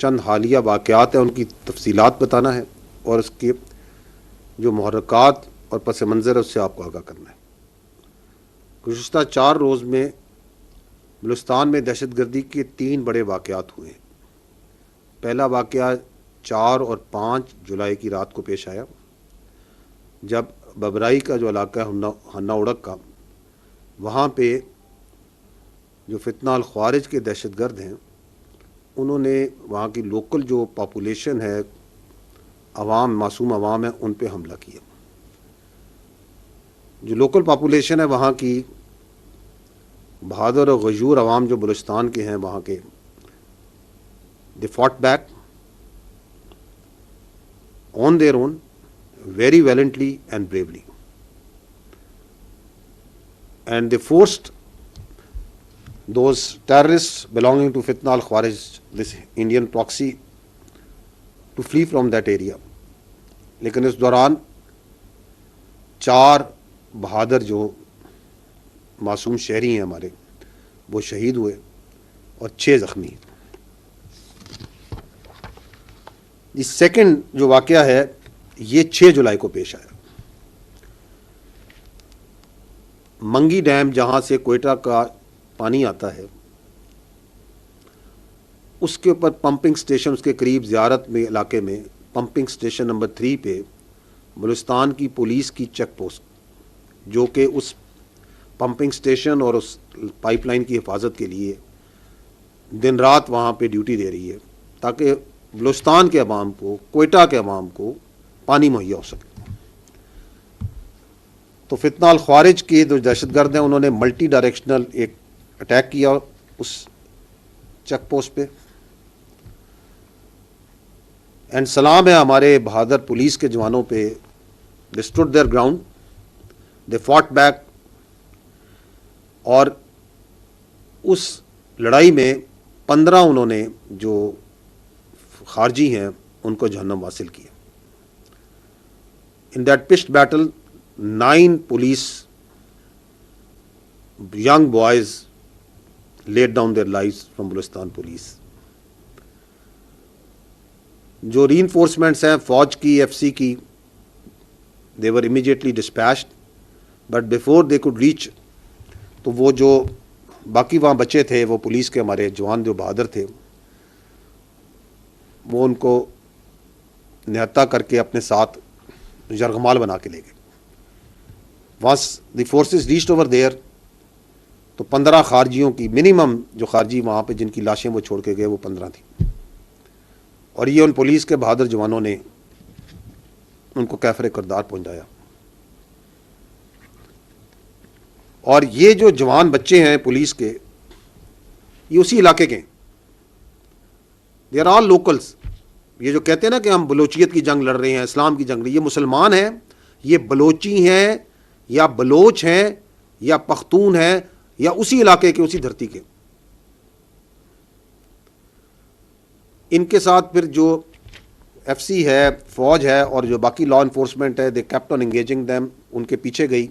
چند حالیہ واقعات ہیں ان کی تفصیلات بتانا ہے اور اس کے جو محرکات اور پس منظر ہے اس سے آپ کو آگاہ کرنا ہے۔ گزشتہ 4 روز میں بلوچستان میں دہشت گردی کے 3 بڑے واقعات ہوئے ہیں۔ پہلا واقعہ 4 اور 5 جولائی کی رات کو پیش آیا، جب ببرائی کا جو علاقہ ہے ہنہ اڑک کا، وہاں پہ جو فتنہ الخوارج کے دہشت گرد ہیں انہوں نے وہاں کی لوکل جو پاپولیشن ہے، عوام، معصوم عوام ہے، ان پہ حملہ کیا۔ جو لوکل پاپولیشن ہے وہاں کی بہادر اور غیور عوام جو بلوچستان کے ہیں وہاں کے، they fought back on their own very valiantly and bravely, and they forced those terrorists belonging to Fitna al-Khawarij, this Indian proxy, to flee from that area. لیکن اس دوران 4 بہادر جو معصوم شہری ہیں ہمارے وہ شہید ہوئے اور 6 زخمی ہیں۔ یہ سیکنڈ جو واقعہ ہے یہ 6 جولائی کو پیش آیا۔ منگی ڈیم جہاں سے کوئٹہ کا پانی آتا ہے اس کے اوپر پمپنگ سٹیشن، اس کے قریب زیارت میں علاقے میں پمپنگ سٹیشن نمبر 3 پہ بلوچستان کی پولیس کی چیک پوسٹ، جو کہ اس پمپنگ سٹیشن اور اس پائپ لائن کی حفاظت کے لیے دن رات وہاں پہ ڈیوٹی دے رہی ہے تاکہ بلوچستان کے عوام کو، کوئٹہ کے عوام کو پانی مہیا ہو سکے۔ تو فتنہ الخوارج کے جو دہشت گرد ہیں انہوں نے ملٹی ڈائریکشنل ایک اٹیک کیا اس چیک پوسٹ پہ، اینڈ سلام ہے ہمارے بہادر پولیس کے جوانوں پہ، they stood there ground, they fought back, اور اس لڑائی میں 15 انہوں نے جو خارجی ہیں ان کو جہنم حاصل کیا۔ In that پچڈ battle 9 police young boys laid down their lives from Balochistan police. جو ری انفورسمنٹس ہیں فوج کی، ایف سی کی، they were immediately dispatched, but before they could reach، تو وہ جو باقی وہاں بچے تھے وہ پولیس کے ہمارے جوان جو بہادر تھے وہ ان کو نہتہ کر کے اپنے ساتھ یرغمال بنا کے لے گئے۔ once the forces reached over there، تو 15 خارجیوں کی منیمم جو خارجی وہاں پہ جن کی لاشیں وہ چھوڑ کے گئے وہ 15 تھیں، اور یہ ان پولیس کے بہادر جوانوں نے ان کو کیفر کردار پہنچایا۔ اور یہ جو جوان بچے ہیں پولیس کے یہ اسی علاقے کے ہیں، دے آر آل لوکلس۔ یہ جو کہتے ہیں نا کہ ہم بلوچیت کی جنگ لڑ رہے ہیں، اسلام کی جنگ، یہ مسلمان ہیں، یہ بلوچی ہیں یا بلوچ ہیں یا پختون ہیں یا اسی علاقے کے، اسی دھرتی کے۔ ان کے ساتھ پھر جو ایف سی ہے، فوج ہے، اور جو باقی لا انفورسمنٹ ہے، they kept on engaging them, ان کے پیچھے گئی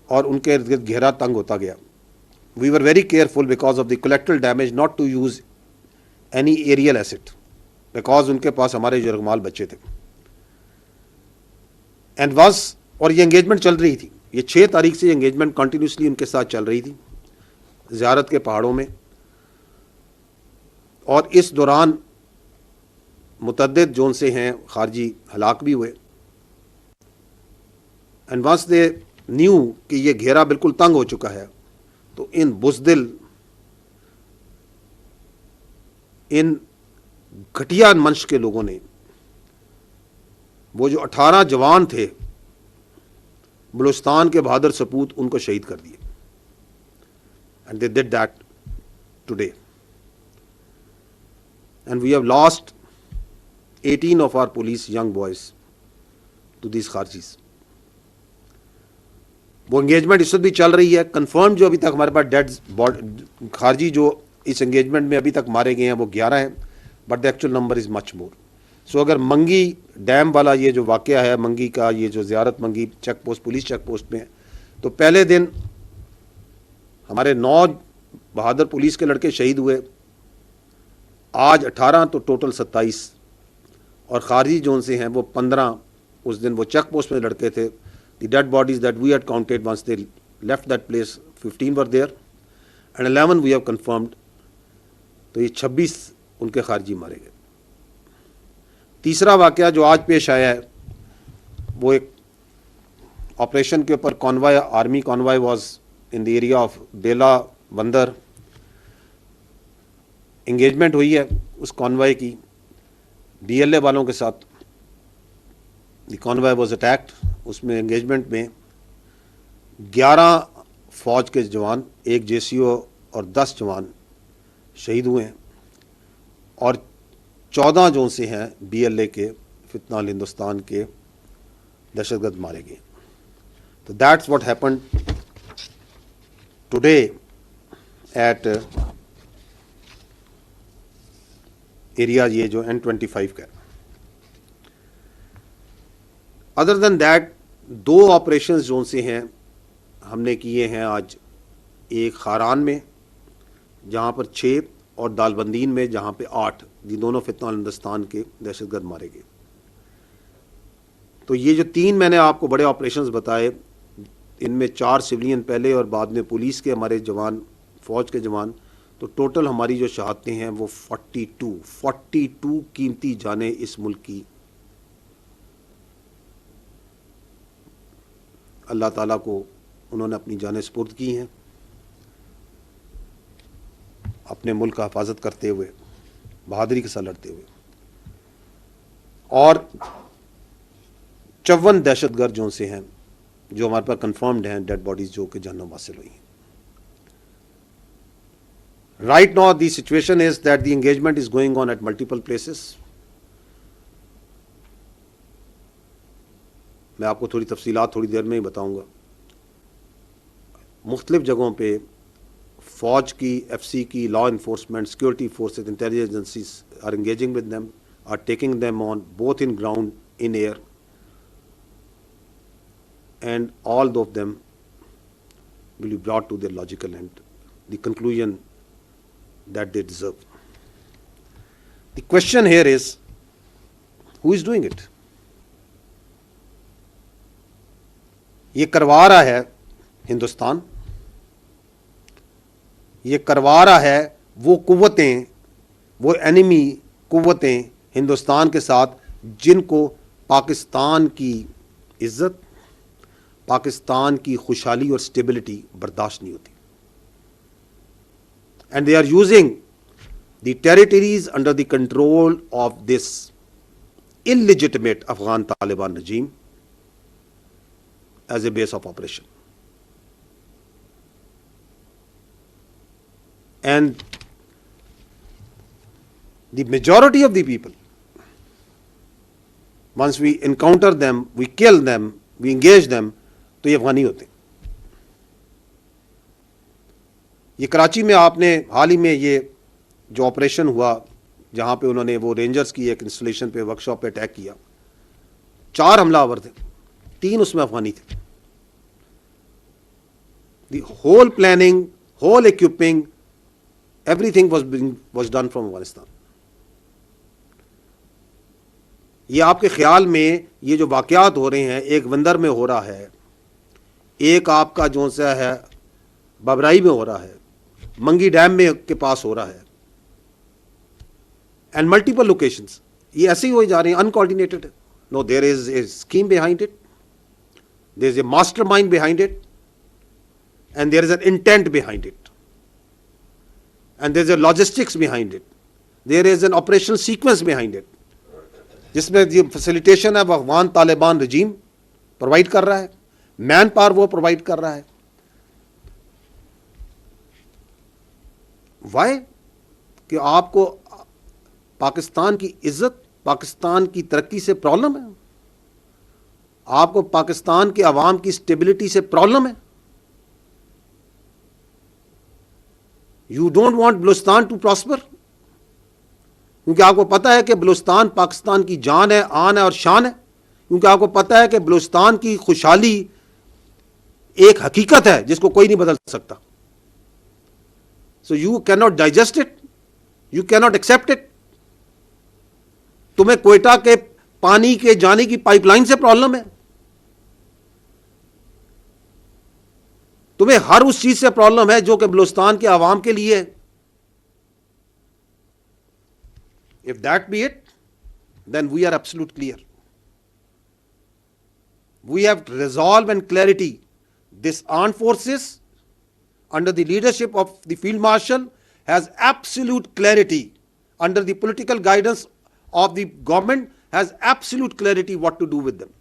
اور ان کے ارد گرد گھیرا تنگ ہوتا گیا۔ We were very careful because of the collateral damage not to use any aerial asset, because ان کے پاس ہمارے یرغمال بچے تھے، اینڈ واز، اور یہ انگیجمنٹ چل رہی تھی، یہ 6 تاریخ سے انگیجمنٹ کنٹینیوسلی ان کے ساتھ چل رہی تھی زیارت کے پہاڑوں میں، اور اس دوران متعدد جو ان سے ہیں خارجی ہلاک بھی ہوئے۔ اینڈ وانس دے نیو کہ یہ گھیرا بالکل تنگ ہو چکا ہے، تو ان بزدل، ان گھٹیا منش کے لوگوں نے وہ جو 18 جوان تھے بلوچستان کے بہادر سپوت ان کو شہید کر دیے، and they did that today, and we have lost 18 of our police young boys to these خارجیز۔ وہ انگیجمنٹ اس وقت بھی چل رہی ہے، کنفرم جو ابھی تک ہمارے پاس ڈیڈ خارجی جو اس انگیجمنٹ میں ابھی تک مارے گئے ہیں وہ 11 ہیں، but the actual number is much more. So اگر منگی ڈیم والا یہ جو واقعہ ہے، منگی کا یہ جو Ziarat Mangi check post, police check post میں، تو پہلے دن ہمارے 9 بہادر پولیس کے لڑکے شہید ہوئے، آج 18 تو ٹوٹل 27 اور خارجی جو سے ہیں وہ 15. اس دن وہ چیک پوسٹ میں لڑکے تھے. The dead bodies that we had counted once they left that place 15 were there and 11 we have confirmed. تو یہ 26 ان کے خارجی مارے گئے. تیسرا واقعہ جو آج پیش آیا ہے وہ ایک آپریشن کے اوپر convoy, army convoy was in the area of Bela Bandar. Engagement ہوئی ہے اس کانوائے کی DLA والوں کے ساتھ. دی کانوائے واز اٹیکڈ. اس میں انگیجمنٹ میں 11 فوج کے جوان, 1 JCO اور 10 جوان شہید ہوئے ہیں اور 14 جو سے ہیں BLA کے فتنہ ہندوستان کے دہشت گرد مارے گئے. تو that's what happened today at area یہ جو N25 کا. ادر دین دیٹ 2 آپریشنز جو سے ہیں ہم نے کیے ہیں آج. ایک خاران میں جہاں پر 6 اور دالبندین میں جہاں پہ 8. یہ دونوں فتنہ ہندوستان کے دہشت گرد مارے گئے. تو یہ جو 3 میں نے آپ کو بڑے آپریشنز بتائے, ان میں 4 سویلین پہلے اور بعد میں پولیس کے ہمارے جوان, فوج کے جوان. تو ٹوٹل ہماری جو شہادتیں ہیں وہ 42 قیمتی جانیں اس ملک کی اللہ تعالیٰ کو انہوں نے اپنی جانیں سپرد کی ہیں اپنے ملک کا حفاظت کرتے ہوئے, بہادری کے ساتھ لڑتے ہوئے. اور 54 دہشت گرد جو سے ہیں جو ہمارے پاس کنفرمڈ ہیں ڈیڈ باڈیز جو کہ جہنم حاصل ہوئی ہیں. Right now the situation is that the engagement is going on at multiple places. میں آپ کو تھوڑی تفصیلات تھوڑی دیر میں ہی بتاؤں گا. مختلف جگہوں پہ فوج کی, FC کی, law enforcement, security forces, intelligence agencies are engaging with them, are taking them on both in ground, in air, and all of them will be brought to their logical end, the conclusion that they deserve. The question here is, who is doing it? یہ کروا رہا ہے ہندوستان, یہ کروا رہا ہے وہ قوتیں, وہ اینیمی قوتیں ہندوستان کے ساتھ جن کو پاکستان کی عزت, پاکستان کی خوشحالی اور اسٹیبلٹی برداشت نہیں ہوتی. And they are using the territories under the control of this illegitimate Afghan Taliban regime as a base of operation. And the majority of the people, once we encounter them, we kill them, we engage them, تو یہ افغانی ہوتے ہیں. یہ کراچی میں آپ نے حال ہی میں یہ جو آپریشن ہوا جہاں پہ انہوں نے وہ رینجرز کی ایک انسٹالیشن پہ, ورک شاپ پہ اٹیک کیا, 4 حملہ آور تھے, 3 اس میں افغانی تھے. The whole planning, whole equipping, everything was done from Afghanistan. یہ آپ کے خیال میں یہ جو واقعات ہو رہے ہیں, ایک وندر میں ہو رہا ہے, ایک آپ کا جو سا ہے بابرائی میں ہو رہا ہے, منگی ڈیم میں کے پاس ہو رہا ہے, اینڈ ملٹیپل لوکیشنز, یہ ایسے ہی ہوئی جا رہے ہیں, uncoordinated. No, there is a scheme behind it, there is a mastermind behind it, and there is an intent behind it, and there is a logistics behind it, there is an operational sequence behind it, جس میں یہ facilitation ہے وہ افغان طالبان رجیم provide کر رہا ہے, man power وہ provide کر رہا ہے. وائی؟ کہ آپ کو پاکستان کی عزت, پاکستان کی ترقی سے پرابلم ہے, آپ کو پاکستان کے عوام کی اسٹیبلٹی سے پرابلم ہے. You don't want Balochistan to prosper, کیونکہ آپ کو پتہ ہے کہ بلوچستان پاکستان کی جان ہے, آن ہے اور شان ہے, کیونکہ آپ کو پتہ ہے کہ بلوچستان کی خوشحالی ایک حقیقت ہے جس کو کوئی نہیں بدل سکتا. So you cannot digest it, you cannot accept it. تمہیں کوئٹہ کے پانی کے جانے کی پائپ لائن سے پرابلم ہے, تمہیں ہر اس چیز سے پرابلم ہے جو کہ بلوچستان کے عوام کے لیے ہے. If that be it, then we are absolute clear. We have resolve and clarity. This armed forces under the leadership of the Field Marshal has absolute clarity, under the political guidance of the government has absolute clarity what to do with them.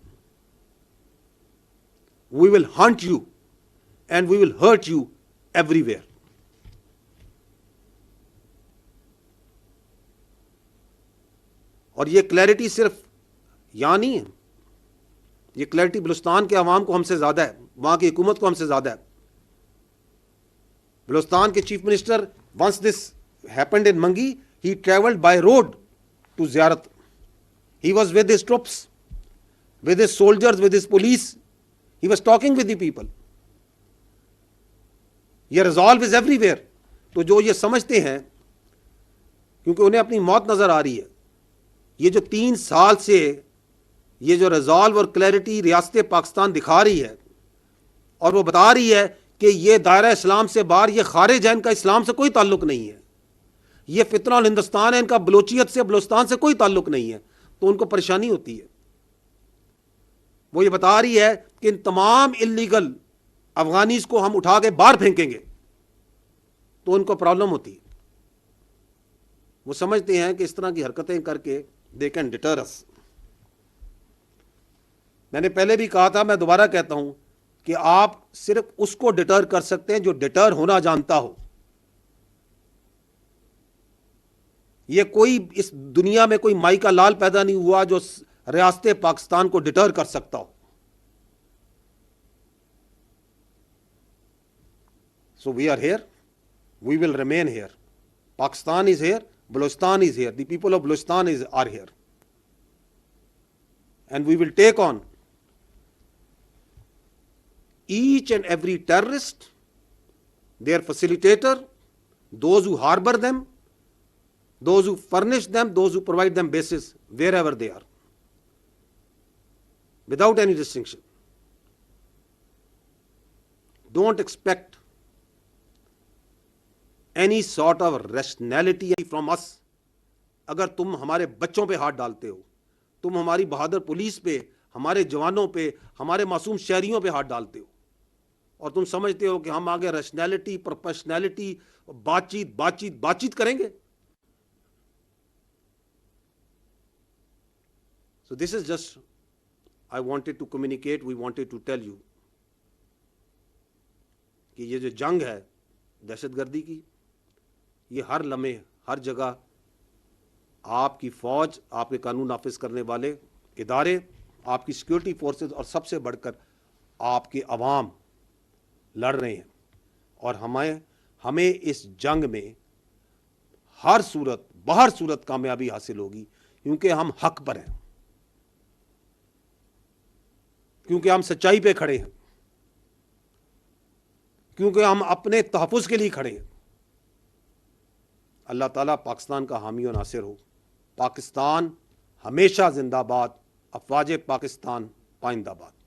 We will hunt you and we will hurt you everywhere. اور یہ clarity صرف یہاں نہیں ہے, یہ clarity Balochistan کے عوام کو ہم سے زیادہ ہے, وہاں کی حکومت کو ہم سے زیادہ ہے. بلوچستان کے chief minister, once this happened in Mangi, he traveled by road to Ziyarat. He was with his troops, with his soldiers, with his police. He was talking with the people. یہ resolve is everywhere. تو جو یہ سمجھتے ہیں, کیونکہ انہیں اپنی موت نظر آ رہی ہے, یہ جو 3 سال سے یہ جو ریزالو اور کلیئرٹی ریاست پاکستان دکھا رہی ہے, اور وہ بتا رہی ہے کہ یہ دائرہ اسلام سے باہر, یہ خارج ہے, ان کا اسلام سے کوئی تعلق نہیں ہے, یہ فتنہ الہندوستان ہے, ان کا بلوچیت سے بلوچستان سے کوئی تعلق نہیں ہے, تو ان کو پریشانی ہوتی ہے. وہ یہ بتا رہی ہے کہ ان تمام اللیگل افغانیز کو ہم اٹھا کے باہر پھینکیں گے, تو ان کو پرابلم ہوتی ہے. وہ سمجھتے ہیں کہ اس طرح کی حرکتیں کر کے they can deter us. میں نے پہلے بھی کہا تھا, میں دوبارہ کہتا ہوں کہ آپ صرف اس کو ڈٹر کر سکتے ہیں جو ڈٹر ہونا جانتا ہو. یہ کوئی اس دنیا میں کوئی مائی کا لال پیدا نہیں ہوا جو ریاست پاکستان کو ڈٹر کر سکتا ہو. So we are here, we will remain here. Pakistan is here, Balochistan is here, the people of Balochistan are here. And we will take on each and every terrorist, their facilitator, those who harbor them, those who furnish them, those who provide them bases, wherever they are, without any distinction. Don't expect any sort of rationality from us. اگر تم ہمارے بچوں پہ ہاتھ ڈالتے ہو, تم ہماری بہادر police پہ, ہمارے جوانوں پہ, ہمارے معصوم شہریوں پہ ہاتھ ڈالتے ہو, اور تم سمجھتے ہو کہ ہم آگے ریشنلٹی, پروفیشنلٹی, بات چیت کریں گے. So this is just, I wanted to communicate, we wanted to tell you کہ یہ جو جنگ ہے دہشت گردی کی, یہ ہر لمحے ہر جگہ آپ کی فوج, آپ کے قانون نافذ کرنے والے ادارے, آپ کی سیکورٹی فورسز, اور سب سے بڑھ کر آپ کے عوام لڑ رہے ہیں. اور ہمیں اس جنگ میں ہر صورت بہر صورت کامیابی حاصل ہوگی, کیونکہ ہم حق پر ہیں, کیونکہ ہم سچائی پہ کھڑے ہیں, کیونکہ ہم اپنے تحفظ کے لیے کھڑے ہیں. اللہ تعالیٰ پاکستان کا حامی و ناصر ہو. پاکستان ہمیشہ زندہ باد. افواج پاکستان پائندہ باد.